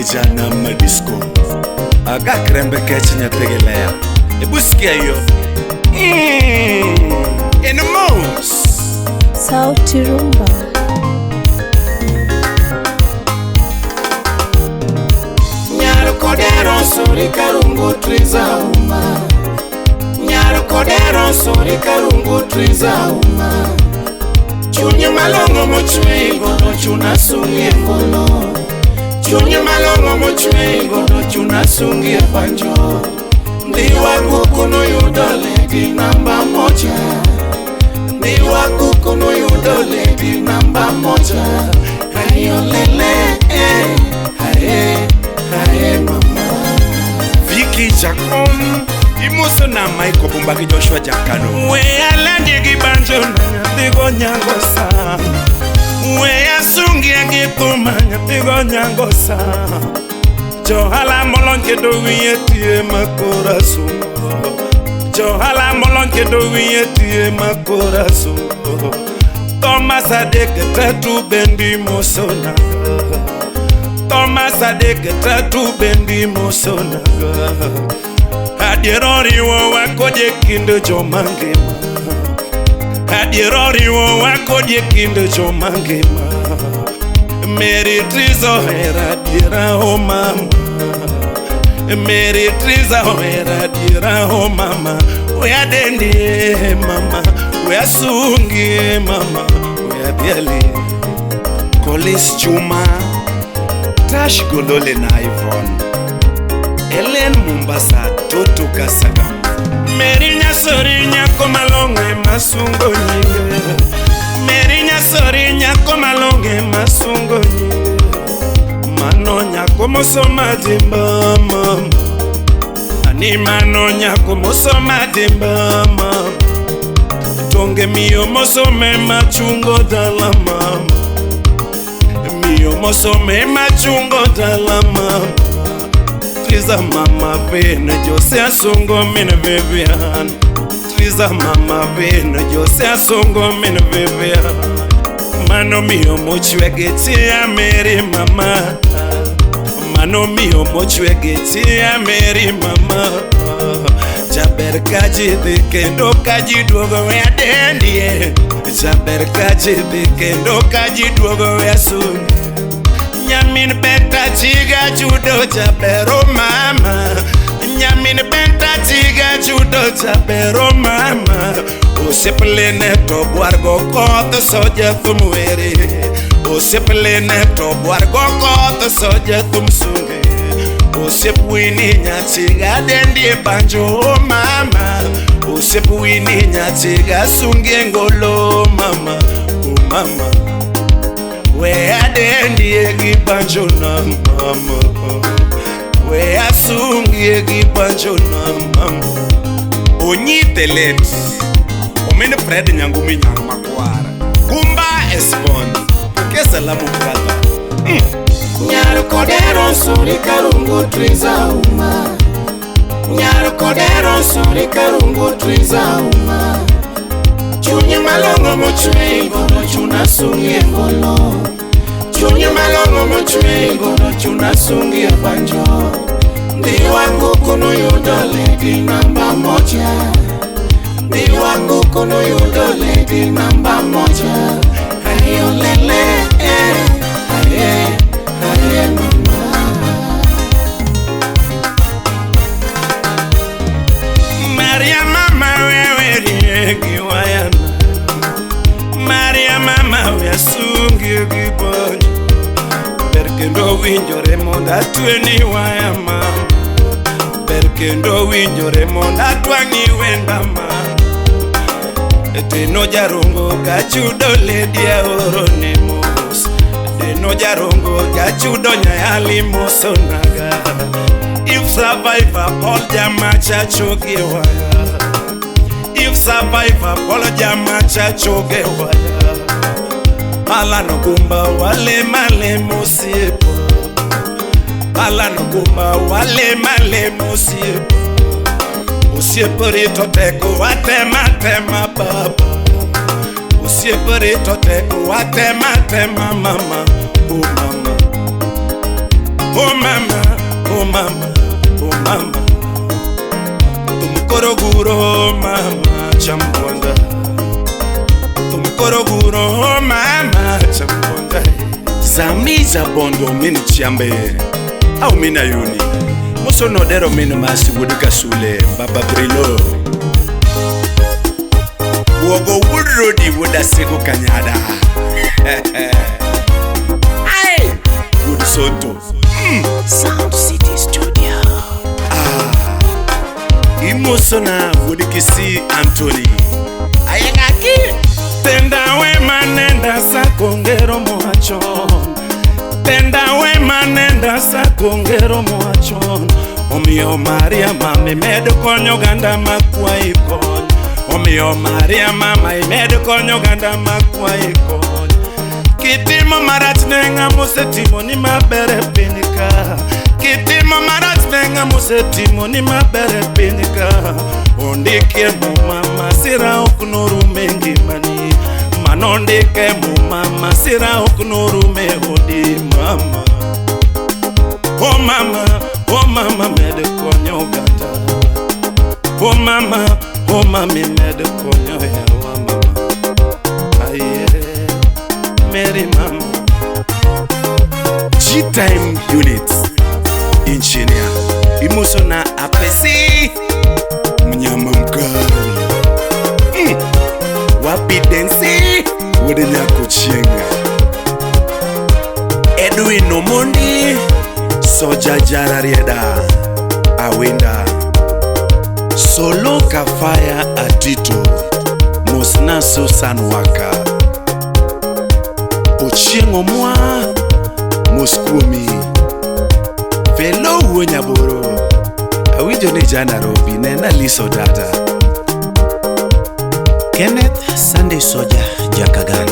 kijana madisco aga krembe kechnya tegelea ebusikia hiyo in a mouse Sauti Rumba. Nyaro kodero sori karungu triza uma. Nyaro kodero sori karungu triza uma. Chunyo malongo mochwe gono chuna sungi ngolo. Chunyo malongo mochwe gono chuna sungi panjo. Ndiwa kukuno yudole di namba moja. Ndiwa kukuno yudole di namba moja. Hayo lele hae mama. Vicky Jacom imoso na Mike Obumbaki Joshua Jakano we alandi gibanjo na tigo nyangosa we asungi agikuma tigo nyangosa Johala molonke do wiyetie makoraso Johala molonke do wiyetie makoraso Thomas adeke tatu bendi mosona Thomas adeke tatu bendi mosonaga Adierori wo wako je kindo jomangema Adierori wo wako je kindo jomangema Mary Trizo hera dira o mama Mary Trizo hera dira o mama Oya dendi mama Oya sungi mama Oya biali Kolis Chuma Tash Golole na Yvonne Ellen Mombasa Toto Kasaga Mary Nyasori nyako malonge masungo nyinge Mary Nyasori nyako malonge masungo nyinge Mano nyako mosoma dimba mama Ani mano nyako mosoma dimba mama Tonge miyo mosome machungo dala mama Miyo mosome machungo dala mama Triza mama vene Jose asongo mine Vivian Triza mama vene Jose asongo mine Vivian Mano miyo mochwegeti ya Mary mama Mano miyo mochwegeti ya Mary mama Jaber kaji kendo kaji duogo we adendie Jaber kaji kendo kaji duogo we asungi Nyamin benta chiga judo jabero mama Nyamin benta chiga judo jabero mama Usiplene to buargo koto soja thumwere Usiplene to buargo koto soja thumsunge Usipwini nyachiga dendi banjo mama Usipwini nyachiga sunge ngolo mama mama We adendi egi banjo na mama We asungi egi banjo na mama Onyi telet Omene Fred nyangumi nyang makwara Kumba espond Kesa la mukata Nyaro kodero sori karungu triza uma. Nyaro kodero sori karungu triza uma. Chunyo malongo mochwe gono chuna sungi ngolo. Chunyo malongo mochwe gono chuna sungi banjo. Ndiwa kukuno yudole di namba moja. Ndiwa kukuno yudole di namba moja. Hayo lele haye mama. Maria mama wewe riegi wayana Maria mama we asungi egi banjo Perkendo winjore monda tueni waya mama Perkendo winjore monda tuangi wenda mama Teno jarongo kachudo ledia orone mos Teno jarongo kachudo nyayali mosonaga If survivor Paul Jamacha choge waya If survivor Paul Jamacha choge waya Ala no kumba wale male musiepo Ala no kumba wale male musiepo Usiepo rito teko watema tema baba Usiepo rito teko watema tema mama Oh mama Oh mama, oh mama, oh mama. Tumkoroguro mama chambonda. Tumkoroguro mama chambonda. Zamiza bondo mini chiambe. Au mina yuni. Muso nodero mini masi wudika sule. Baba Brilo. Wogo woodrodi woda sego kanyada. Ay, wood sonto. Sound City Studio. Imosona wudikisi Anthony. Ayengaki. Tenda we manenda sa kongero moachon. Tenda we manenda sa kongero moachon. Omio Maria mami medo konyo ganda makwa ikon. Omio Maria mama imedo konyo ganda makwa ikon. Kitimo marat nenga musetimo ni mabere pinika. Kitimo marat nenga musetimo ni mabere pinika. Ondike mu mama sira oknuru mengi mani. Manondike mu mama sira oknuru me odi mama. Oh mama mede konyo ganda. Oh mama mi mede konyo ya wa mama. Aye, Mary mama. G-Time Unit Engineer Imosona apesi mnyama mkali. Wapi densi wodenya kuchenga. Edwin Omondi Soja Jararieda Awenda Solo Kafaya Atito Mosna Susan Waka Ochengo mwa Moskumi Velo Wonyaboro Awijo ni jana Robi Nena Liso Dada Kenneth Sunday Soja Jakagan